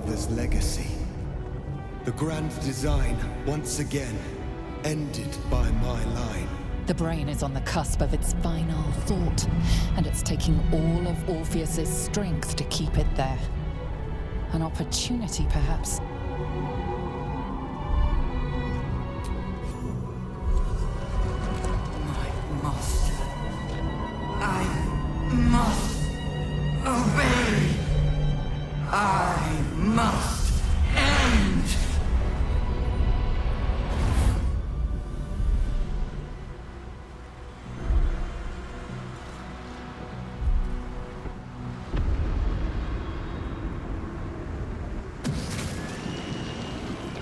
father's legacy. The grand design, once again, ended by my line. The brain is on the cusp of its final thought, and it's taking all of Orpheus's strength to keep it there. An opportunity, perhaps. My master. I must obey. I must end.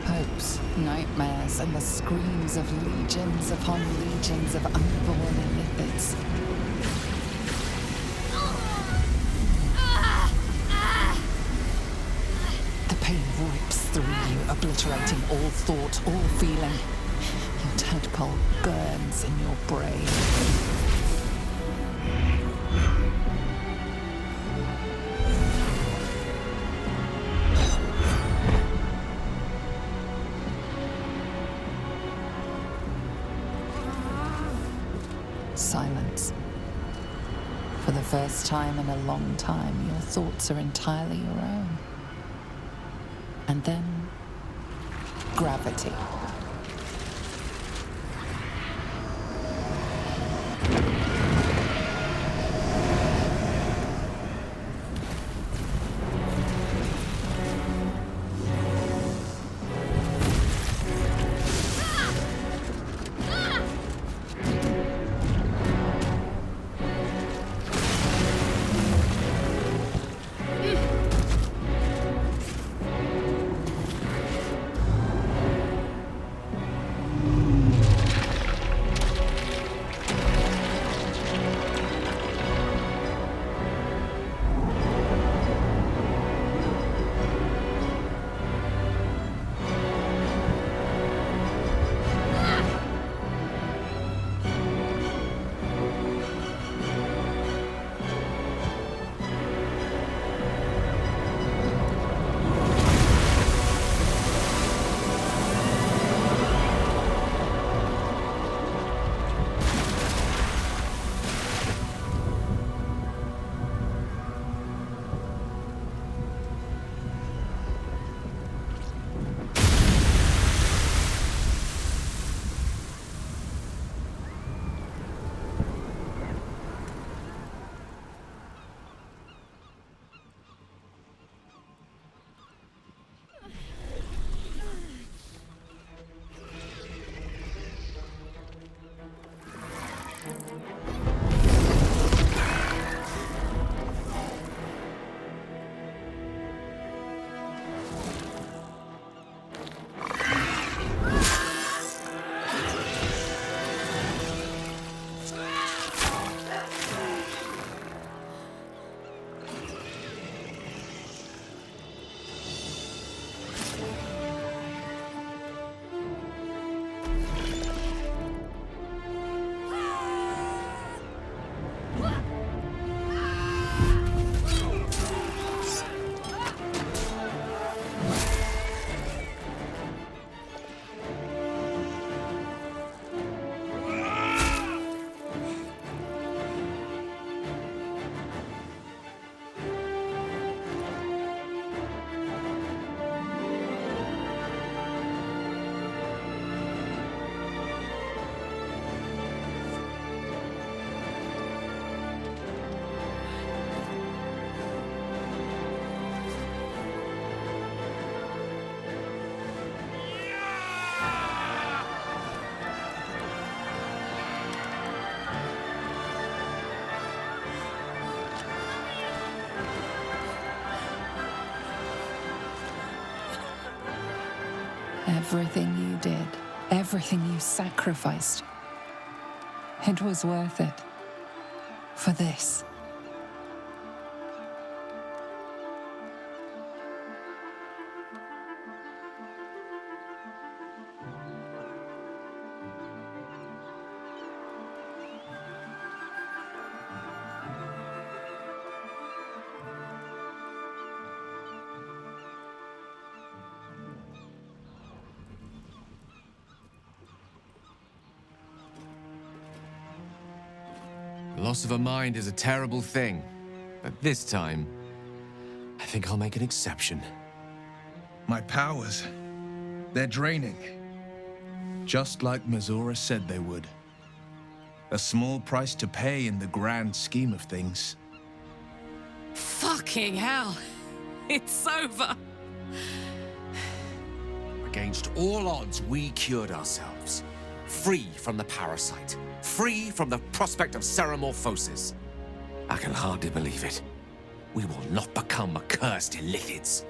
Hopes, nightmares, and the screams of legions upon legions of unborn inipids. The pain rips through you, obliterating all thought, all feeling. Your tadpole burns in your brain. Silence. For the first time in a long time, your thoughts are entirely your own. And then, gravity. Everything you did, everything you sacrificed, it was worth it. For this. Loss of a mind is a terrible thing, but this time, I think I'll make an exception. My powers, they're draining. Just like Mizora said they would. A small price to pay in the grand scheme of things. Fucking hell. It's over. Against all odds, we cured ourselves. Free from the parasite. Free from the prospect of ceremorphosis. I can hardly believe it. We will not become accursed illithids.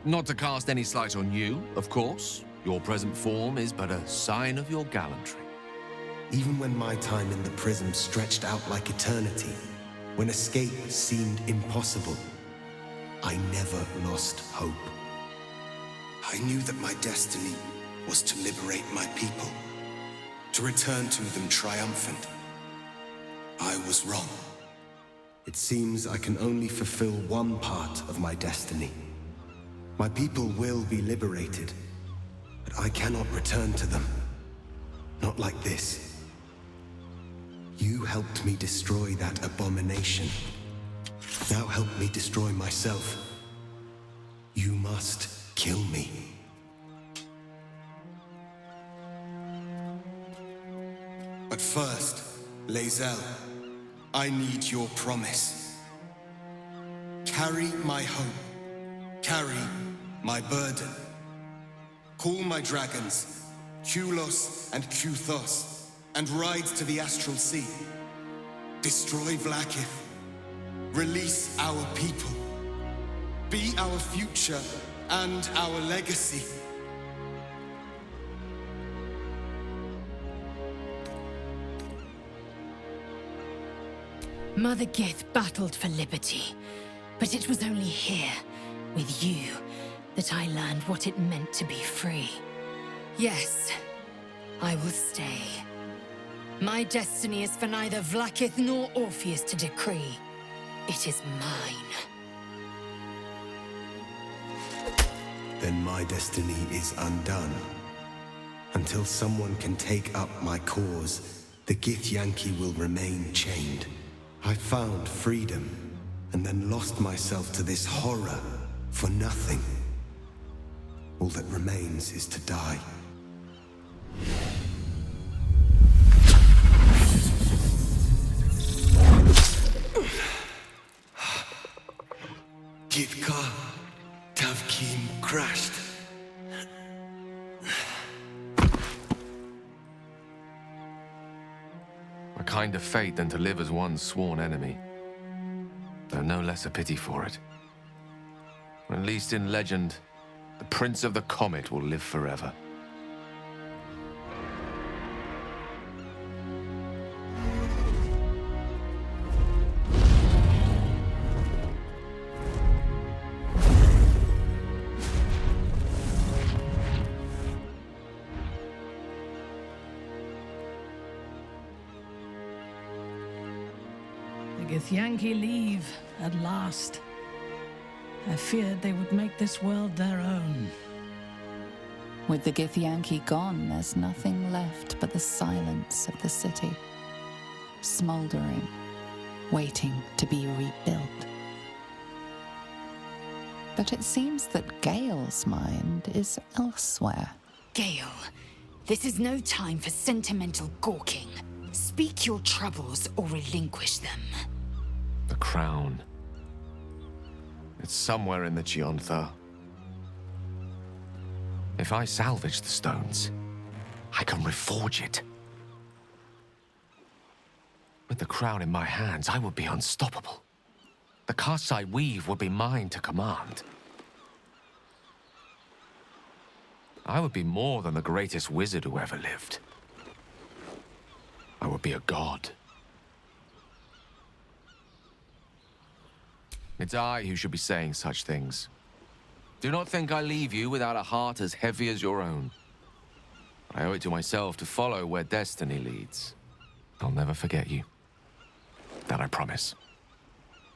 Not to cast any slight on you, of course. Your present form is but a sign of your gallantry. Even when my time in the prism stretched out like eternity, when escape seemed impossible, I never lost hope. I knew that my destiny was to liberate my people, to return to them triumphant. I was wrong. It seems I can only fulfill one part of my destiny. My people will be liberated, but I cannot return to them. Not like this. You helped me destroy that abomination. Now help me destroy myself. You must kill me. But first, Lae'zel, I need your promise. Carry my hope. Carry my burden. Call my dragons, Kulos and Kuthos, and ride to the Astral Sea. Destroy Vlaakith. Release our people. Be our future and our legacy. Mother Gith battled for liberty, but it was only here, with you, that I learned what it meant to be free. Yes, I will stay. My destiny is for neither Vlaakith nor Orpheus to decree. It is mine. Then my destiny is undone. Until someone can take up my cause, the Githyanki will remain chained. I found freedom, and then lost myself to this horror for nothing. All that remains is to die. Githka Tavkim crashed. A kinder fate than to live as one's sworn enemy. Though no less a pity for it. At least in legend, the Prince of the Comet will live forever. The Githyanki leave, at last. I feared they would make this world their own. With the Githyanki gone, there's nothing left but the silence of the city. Smoldering, waiting to be rebuilt. But it seems that Gale's mind is elsewhere. Gale, this is no time for sentimental gawking. Speak your troubles or relinquish them. The crown. It's somewhere in the Chiontha. If I salvage the stones, I can reforge it. With the crown in my hands, I would be unstoppable. The casts I weave would be mine to command. I would be more than the greatest wizard who ever lived. I would be a god. It's I who should be saying such things. Do not think I leave you without a heart as heavy as your own. I owe it to myself to follow where destiny leads. I'll never forget you. That I promise.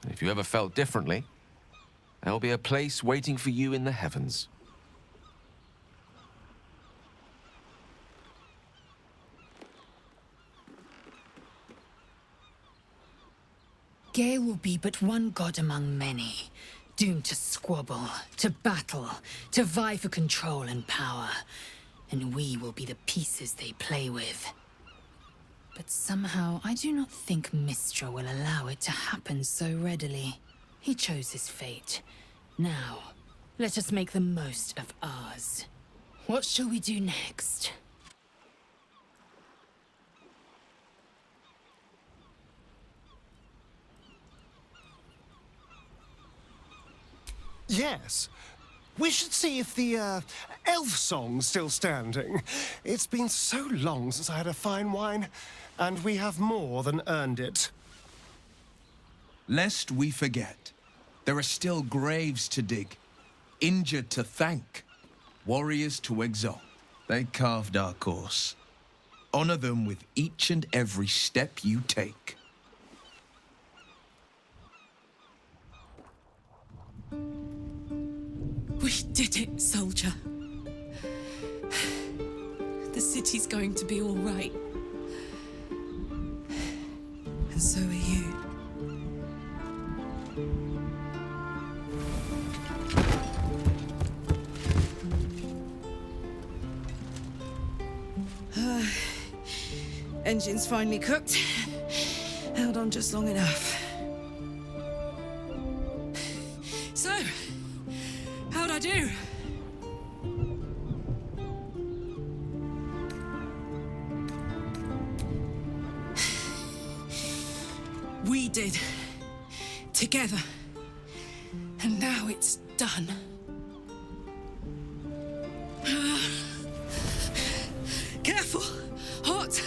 And if you ever felt differently, there'll be a place waiting for you in the heavens. Gale will be but one god among many, doomed to squabble, to battle, to vie for control and power. And we will be the pieces they play with. But somehow, I do not think Mistra will allow it to happen so readily. He chose his fate. Now, let us make the most of ours. What shall we do next? Yes. We should see if the, elf song's still standing. It's been so long since I had a fine wine, and we have more than earned it. Lest we forget, there are still graves to dig, injured to thank, warriors to exalt. They carved our course. Honor them with each and every step you take. We did it, soldier. The city's going to be all right. And so are you. Engine's finally cooked. Held on just long enough. So, how'd I do? We did. Together. And now it's done. Careful! Hot!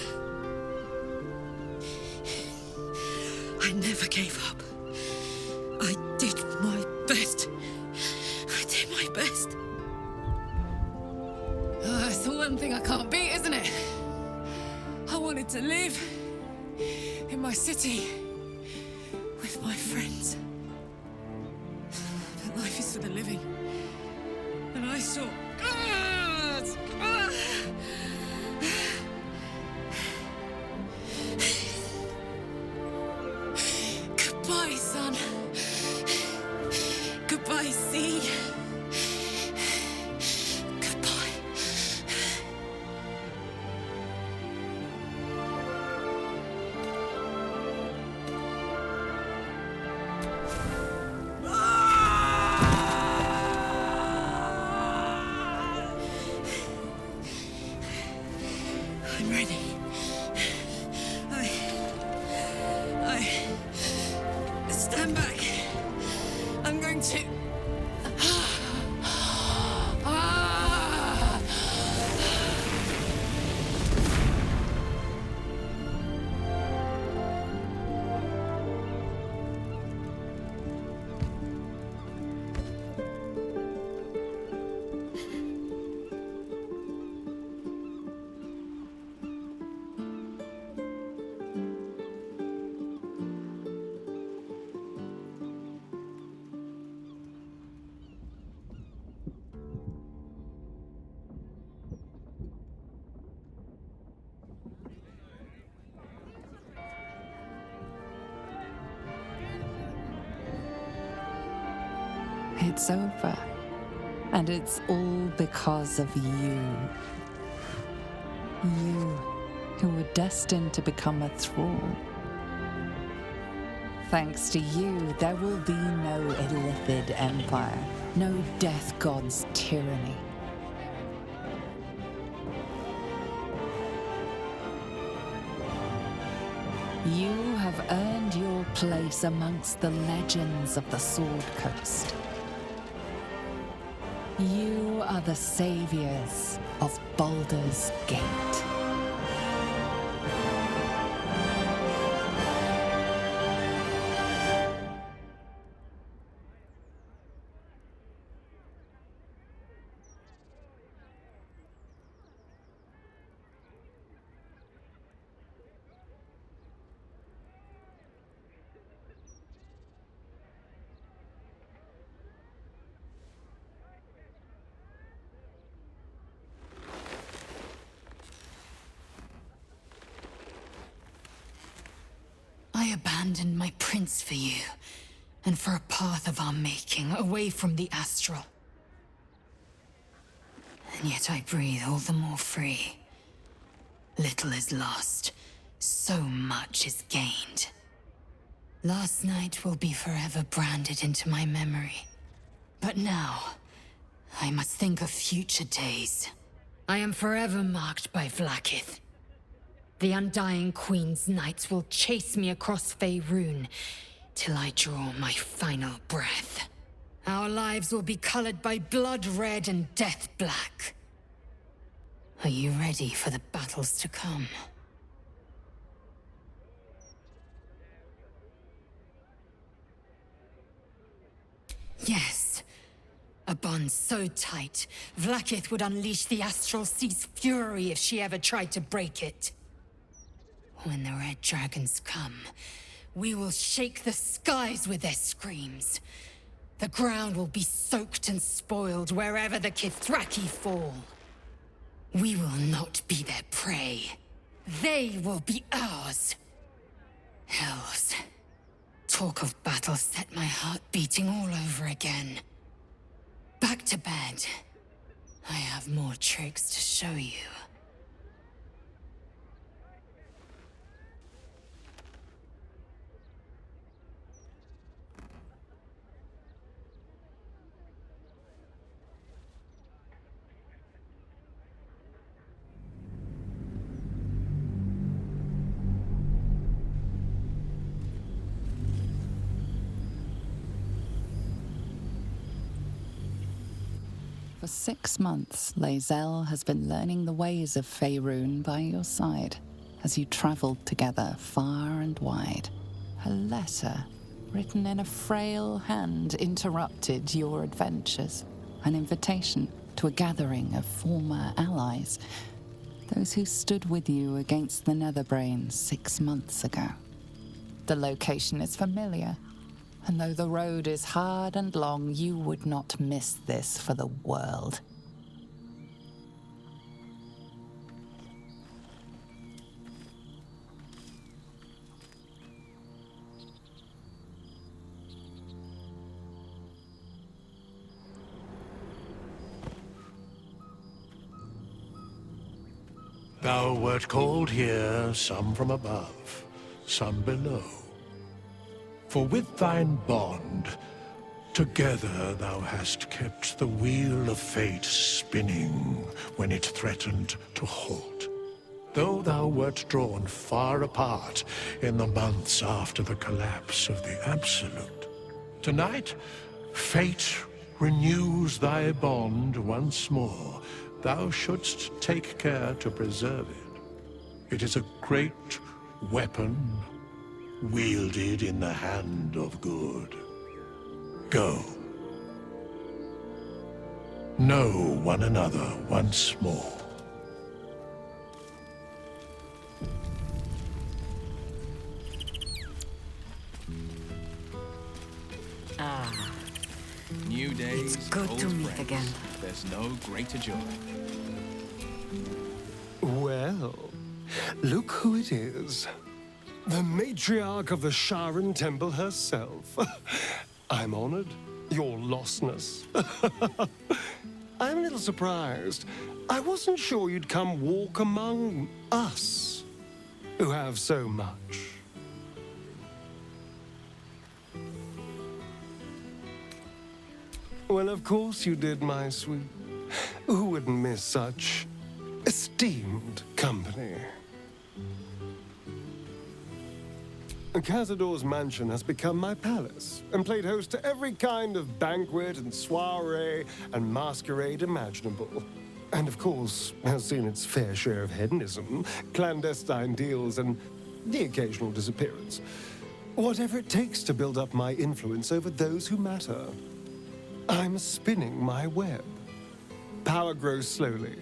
I never gave up. I did my best. I did my best. It's the one thing I can't beat, isn't it? I wanted to live in my city with my friends. But life is for the living. And I saw... Goodbye, son. Goodbye, sea. Goodbye. I'm ready. I stand back. I'm going to... It's over. And it's all because of you. You, who were destined to become a thrall. Thanks to you, there will be no Illithid empire, no death god's tyranny. You have earned your place amongst the legends of the Sword Coast. You are the saviors of Baldur's Gate. abandoned my prince for you, and for a path of our making, away from the astral. And yet I breathe all the more free. Little is lost, so much is gained. Last night will be forever branded into my memory. But now, I must think of future days. I am forever marked by Vlaakith. The Undying Queen's knights will chase me across Faerun till I draw my final breath. Our lives will be colored by blood red and death black. Are you ready for the battles to come? Yes. A bond so tight, Vlaakith would unleash the Astral Sea's fury if she ever tried to break it. When the Red Dragons come, we will shake the skies with their screams. The ground will be soaked and spoiled wherever the Kithraki fall. We will not be their prey. They will be ours. Hells. Talk of battle set my heart beating all over again. Back to bed. I have more tricks to show you. For 6 months, Lae'zel has been learning the ways of Faerun by your side as you traveled together far and wide. A letter, written in a frail hand, interrupted your adventures. An invitation to a gathering of former allies, those who stood with you against the Netherbrains 6 months ago. The location is familiar. And though the road is hard and long, you would not miss this for the world. Thou wert called here, some from above, some below. For with thine bond, together thou hast kept the wheel of fate spinning when it threatened to halt. Though thou wert drawn far apart in the months after the collapse of the Absolute, tonight, fate renews thy bond once more. Thou shouldst take care to preserve it. It is a great weapon, wielded in the hand of good. Go. Know one another once more. New days, It's good old to meet friends. again. There's no greater joy. Well, look who it is. The Matriarch of the Sharan Temple herself. I'm honored. Your lostness. I'm a little surprised. I wasn't sure you'd come walk among us, who have so much. Well, of course you did, my sweet. Who wouldn't miss such esteemed company? Cazador's mansion has become my palace, and played host to every kind of banquet and soiree and masquerade imaginable. And of course, has seen its fair share of hedonism, clandestine deals, and the occasional disappearance. Whatever it takes to build up my influence over those who matter. I'm spinning my web. Power grows slowly,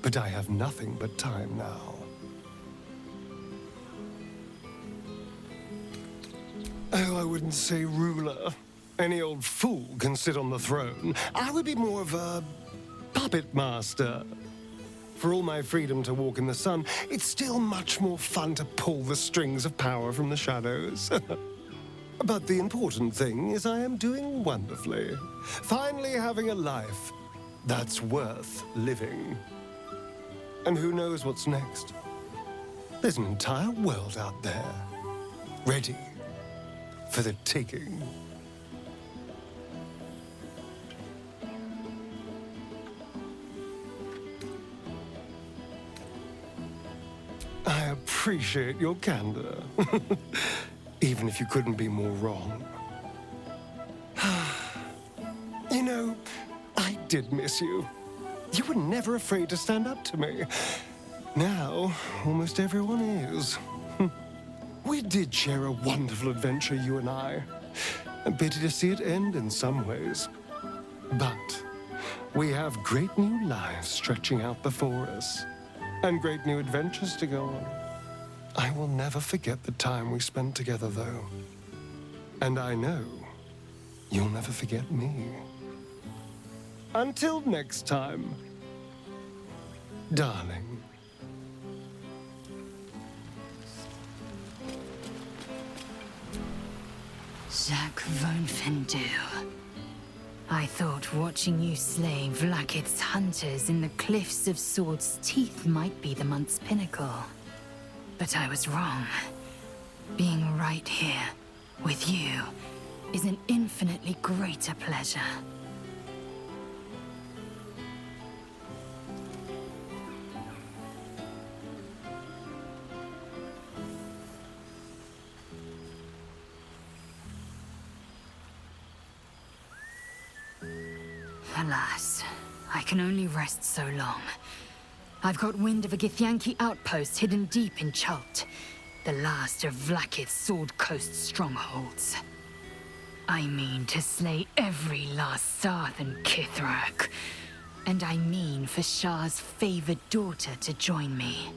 but I have nothing but time now. Oh, I wouldn't say ruler. Any old fool can sit on the throne. I would be more of a puppet master. For all my freedom to walk in the sun, it's still much more fun to pull the strings of power from the shadows. But the important thing is I am doing wonderfully. Finally having a life that's worth living. And who knows what's next? There's an entire world out there, ready for the taking. I appreciate your candor, even if you couldn't be more wrong. You know, I did miss you. You were never afraid to stand up to me. Now, almost everyone is. We did share a wonderful adventure, you and I. A pity to see it end in some ways. But we have great new lives stretching out before us. And great new adventures to go on. I will never forget the time we spent together, though. And I know you'll never forget me. Until next time, darling. Jacques von Fendu. I thought watching you slay Vlakith's hunters in the Cliffs of Swords' Teeth might be the month's pinnacle. But I was wrong. Being right here, with you, is an infinitely greater pleasure. Alas, I can only rest so long. I've got wind of a Githyanki outpost hidden deep in Chult, the last of Vlakith's Sword Coast strongholds. I mean to slay every last Sarth and Kithrak. And I mean for Shar's favored daughter to join me.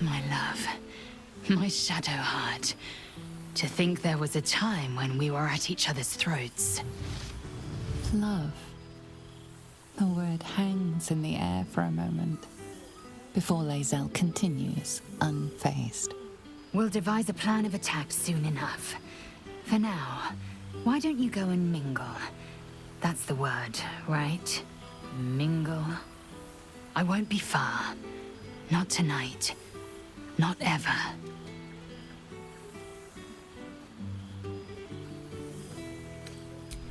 My love, my Shadowheart. To think there was a time when we were at each other's throats. Love. The word hangs in the air for a moment, before Lae'zel continues, unfazed. We'll devise a plan of attack soon enough. For now, why don't you go and mingle? That's the word, right? Mingle. I won't be far. Not tonight. Not ever.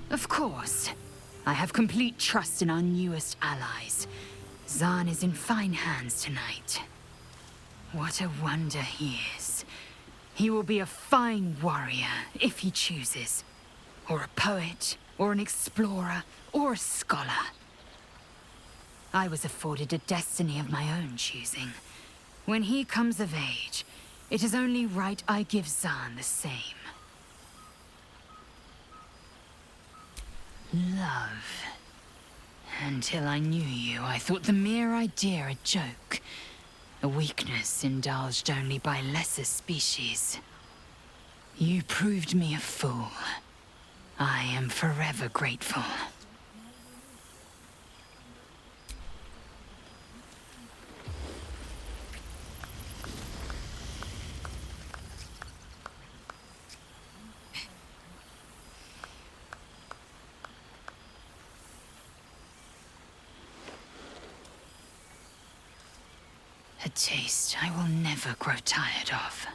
Of course. I have complete trust in our newest allies. Zaan is in fine hands tonight. What a wonder he is. He will be a fine warrior, if he chooses. Or a poet, or an explorer, or a scholar. I was afforded a destiny of my own choosing. When he comes of age, it is only right I give Zaan the same. Love. Until I knew you, I thought the mere idea a joke. A weakness indulged only by lesser species. You proved me a fool. I am forever grateful. A taste I will never grow tired of.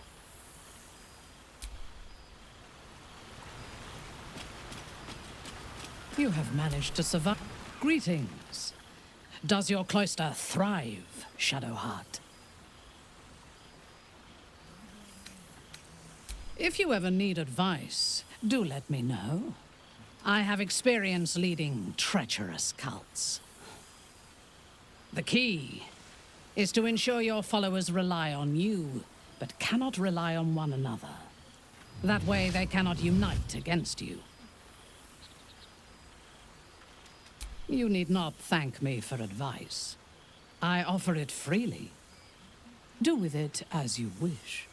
You have managed to survive. Greetings. Does your cloister thrive, Shadowheart? If you ever need advice, do let me know. I have experience leading treacherous cults. The key is to ensure your followers rely on you, but cannot rely on one another. That way they cannot unite against you. You need not thank me for advice. I offer it freely. Do with it as you wish.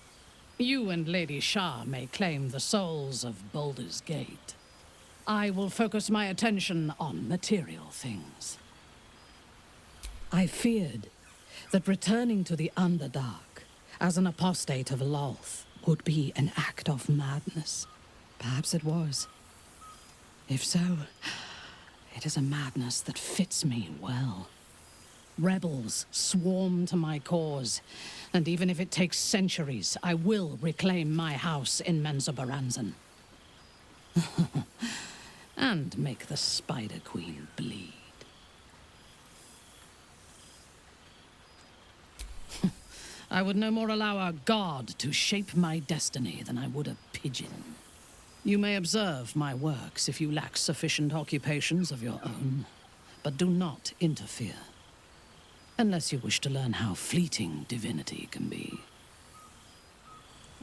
You and Lady Shar may claim the souls of Baldur's Gate. I will focus my attention on material things. I feared that returning to the Underdark as an apostate of Lolth would be an act of madness. Perhaps it was. If so, it is a madness that fits me well. Rebels swarm to my cause, and even if it takes centuries, I will reclaim my house in Menzoberranzan. And make the Spider Queen bleed. I would no more allow a god to shape my destiny than I would a pigeon. You may observe my works if you lack sufficient occupations of your own, but do not interfere. Unless you wish to learn how fleeting divinity can be.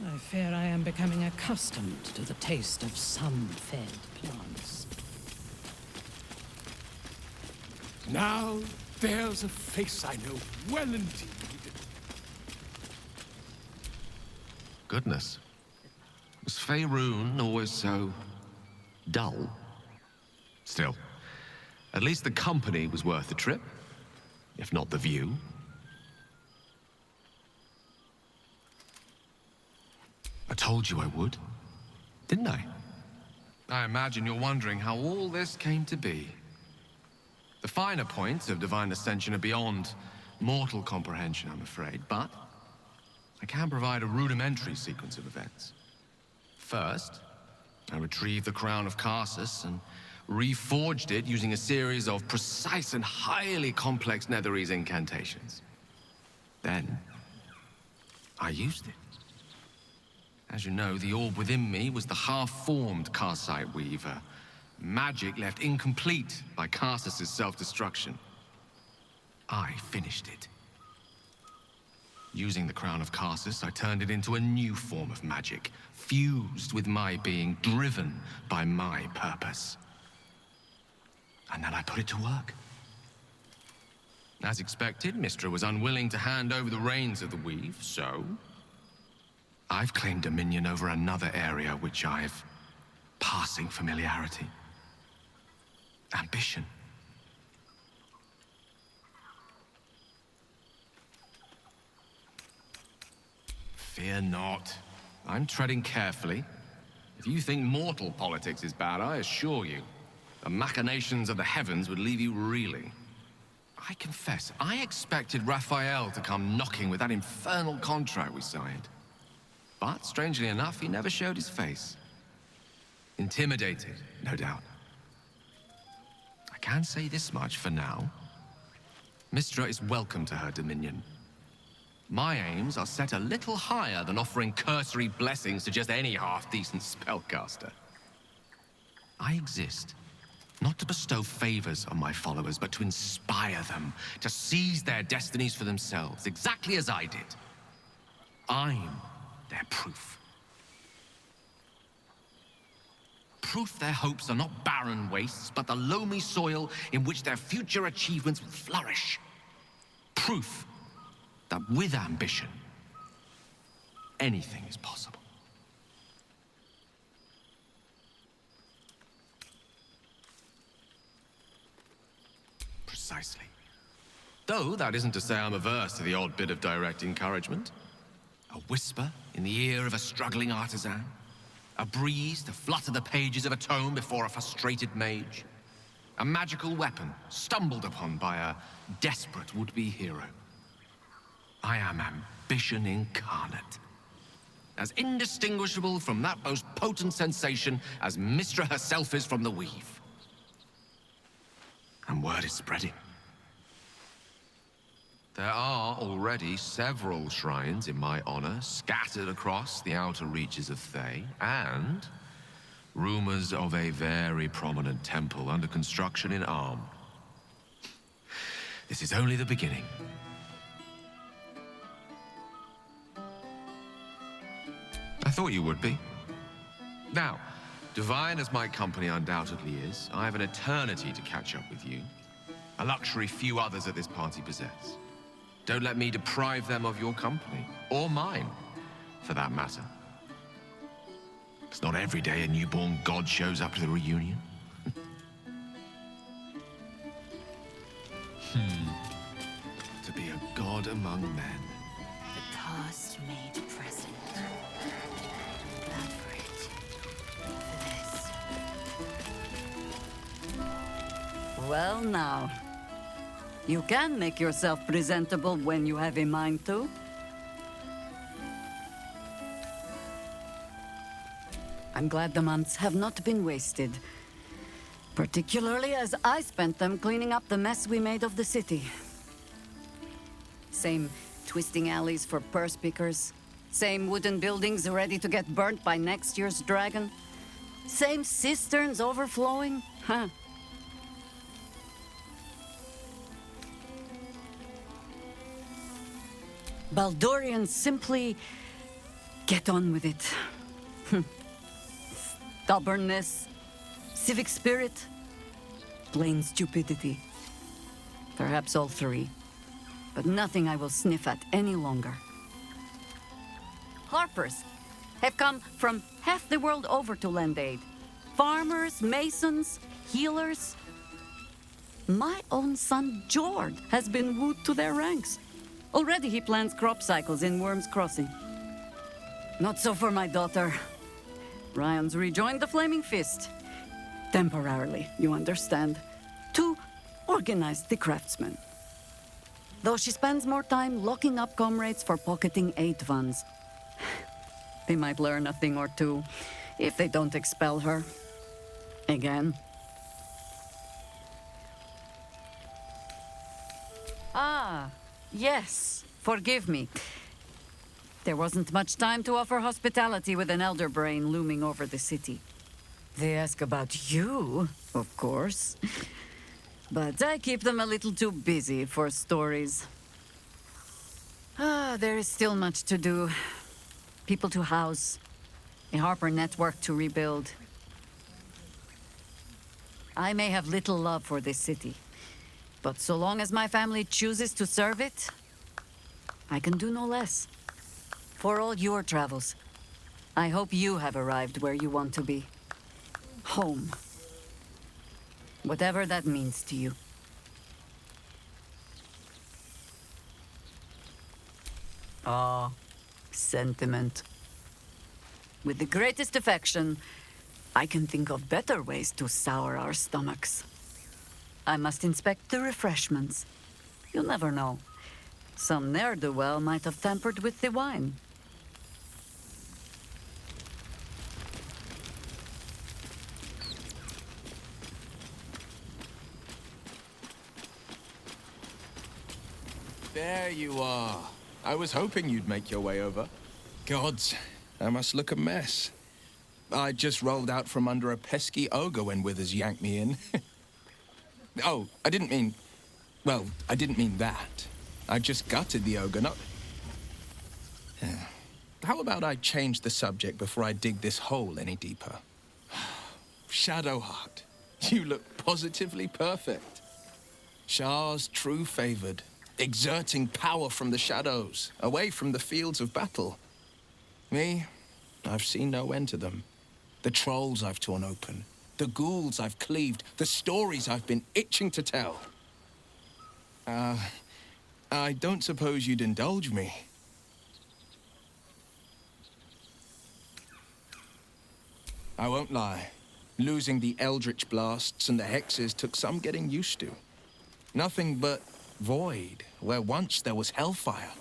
I fear I am becoming accustomed to the taste of sun-fed plants. Now there's a face I know well indeed. Goodness. Was Faerun always so dull? Still, at least the company was worth the trip, if not the view. I told you I would, didn't I? I imagine you're wondering how all this came to be. The finer points of divine ascension are beyond mortal comprehension, I'm afraid, but I can provide a rudimentary sequence of events. First, I retrieved the crown of Karsus and reforged it using a series of precise and highly complex Netherese incantations. Then, I used it. As you know, the orb within me was the half-formed Karsite Weaver, magic left incomplete by Karsus' self-destruction. I finished it. Using the crown of Karsus, I turned it into a new form of magic, fused with my being, driven by my purpose. And then I put it to work. As expected, Mystra was unwilling to hand over the reins of the weave, so I've claimed dominion over another area which I've passing familiarity. Ambition. Fear not. I'm treading carefully. If you think mortal politics is bad, I assure you, the machinations of the heavens would leave you reeling. I confess, I expected Raphael to come knocking with that infernal contract we signed. But, strangely enough, he never showed his face. Intimidated, no doubt. I can say this much for now. Mystra is welcome to her dominion. My aims are set a little higher than offering cursory blessings to just any half-decent spellcaster. I exist, not to bestow favors on my followers, but to inspire them, to seize their destinies for themselves, exactly as I did. I'm their proof. Proof their hopes are not barren wastes, but the loamy soil in which their future achievements will flourish. Proof that with ambition, anything is possible. Precisely. Though that isn't to say I'm averse to the odd bit of direct encouragement. A whisper in the ear of a struggling artisan. A breeze to flutter the pages of a tome before a frustrated mage. A magical weapon stumbled upon by a desperate would-be hero. I am ambition incarnate. As indistinguishable from that most potent sensation as Mystra herself is from the weave. And word is spreading. There are already several shrines in my honor scattered across the outer reaches of Thay, and rumors of a very prominent temple under construction in Arm. This is only the beginning. I thought you would be. Now, divine as my company undoubtedly is, I have an eternity to catch up with you. A luxury few others at this party possess. Don't let me deprive them of your company, or mine. for that matter. It's not every day a newborn god shows up to the reunion. To be a god among men. The past made present. That for it. For this. Well now. You can make yourself presentable when you have a mind to. I'm glad the months have not been wasted. Particularly as I spent them cleaning up the mess we made of the city. Same twisting alleys for purse pickers. Same wooden buildings ready to get burnt by next year's dragon. Same cisterns overflowing, huh? Baldurians simply get on with it. Stubbornness, civic spirit, plain stupidity. Perhaps all three, but nothing I will sniff at any longer. Harpers have come from half the world over to lend aid. Farmers, masons, healers. My own son, Jord, has been wooed to their ranks. Already he plans crop cycles in Worm's Crossing. Not so for my daughter. Ryan's rejoined the Flaming Fist. Temporarily, you understand. To organize the craftsmen. Though she spends more time locking up comrades for pocketing aid funds. They might learn a thing or two if they don't expel her. Again. Ah, yes. Forgive me. There wasn't much time to offer hospitality with an elder brain looming over the city. They ask about you, of course. But I keep them a little too busy for stories. There is still much to do. People to house. A Harper network to rebuild. I may have little love for this city. But so long as my family chooses to serve it, I can do no less. For all your travels, I hope you have arrived where you want to be. Home. Whatever that means to you. Ah, sentiment. With the greatest affection, I can think of better ways to sour our stomachs. I must inspect the refreshments. You'll never know. Some ne'er-do-well might have tampered with the wine. There you are. I was hoping you'd make your way over. Gods, I must look a mess. I just rolled out from under a pesky ogre when Withers yanked me in. Oh, I didn't mean... Well, I didn't mean that. I just gutted the ogre, not... How about I change the subject before I dig this hole any deeper? Shadowheart, you look positively perfect. Shar's true favored, exerting power from the shadows, away from the fields of battle. Me, I've seen no end to them. The trolls I've torn open, the ghouls I've cleaved, the stories I've been itching to tell. I don't suppose you'd indulge me. I won't lie. Losing the eldritch blasts and the hexes took some getting used to. Nothing but void, where once there was hellfire.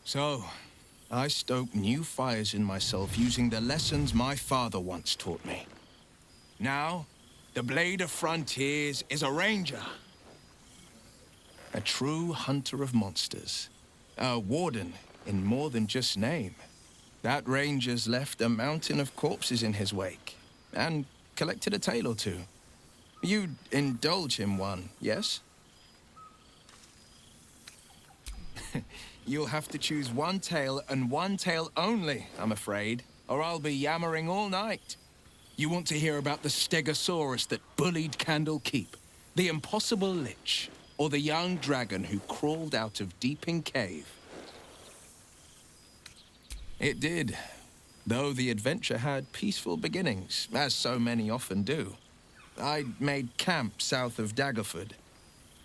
So, I stoke new fires in myself using the lessons my father once taught me. Now, the Blade of Frontiers is a ranger. A true hunter of monsters. A warden in more than just name. That ranger's left a mountain of corpses in his wake, and collected a tale or two. You'd indulge him one, yes? You'll have to choose one tale and one tale only, I'm afraid, or I'll be yammering all night. You want to hear about the Stegosaurus that bullied Candle Keep, the impossible lich, or the young dragon who crawled out of Deeping Cave? It did, though the adventure had peaceful beginnings, as so many often do. I'd made camp south of Daggerford.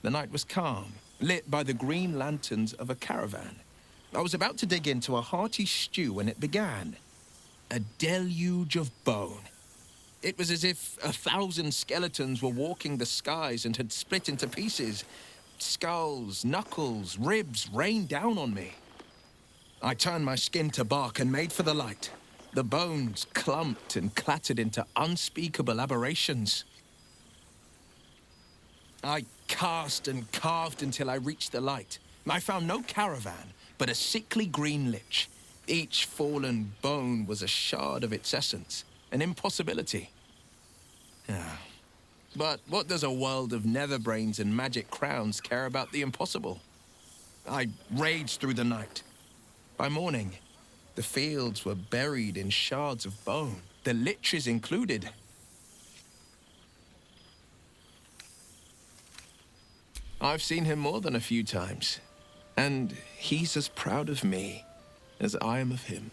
The night was calm, lit by the green lanterns of a caravan. I was about to dig into a hearty stew when it began. A deluge of bone. It was as if 1,000 skeletons were walking the skies and had split into pieces. Skulls, knuckles, ribs rained down on me. I turned my skin to bark and made for the light. The bones clumped and clattered into unspeakable aberrations. I cast and carved until I reached the light. I found no caravan, but a sickly green lich. Each fallen bone was a shard of its essence, an impossibility. But what does a world of netherbrains and magic crowns care about the impossible? I raged through the night. By morning, the fields were buried in shards of bone, the liches included. I've seen him more than a few times, and he's as proud of me as I am of him.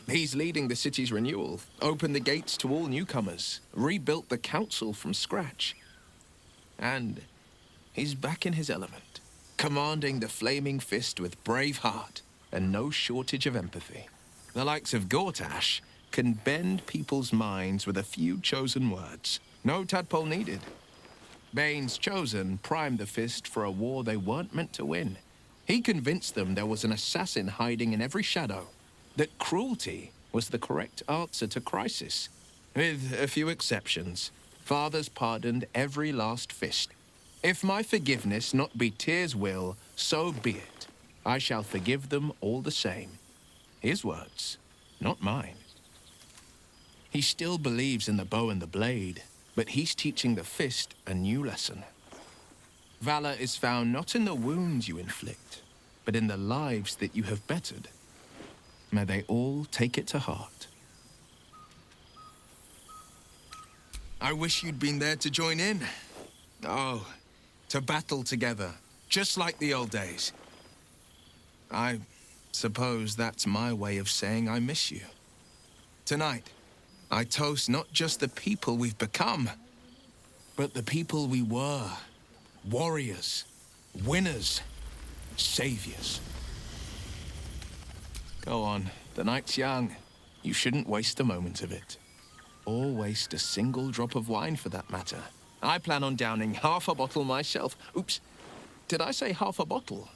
He's leading the city's renewal, opened the gates to all newcomers, rebuilt the council from scratch. And he's back in his element, commanding the Flaming Fist with brave heart and no shortage of empathy. The likes of Gortash can bend people's minds with a few chosen words. No tadpole needed. Bane's Chosen primed the Fist for a war they weren't meant to win. He convinced them there was an assassin hiding in every shadow, that cruelty was the correct answer to crisis. With a few exceptions, fathers pardoned every last fist. If my forgiveness not be Tyr's will, so be it. I shall forgive them all the same. His words, not mine. He still believes in the bow and the blade, but he's teaching the fist a new lesson. Valor is found not in the wounds you inflict, but in the lives that you have bettered. May they all take it to heart. I wish you'd been there to join in. Oh, to battle together, just like the old days. I suppose that's my way of saying I miss you. Tonight, I toast not just the people we've become, but the people we were. Warriors, winners, saviors. Go on, the night's young. You shouldn't waste a moment of it. Or waste a single drop of wine for that matter. I plan on downing half a bottle myself. Oops, did I say half a bottle?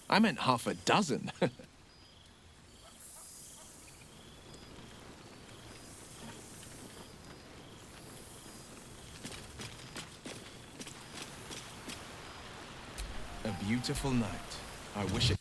I meant half a dozen. A beautiful night. I wish it...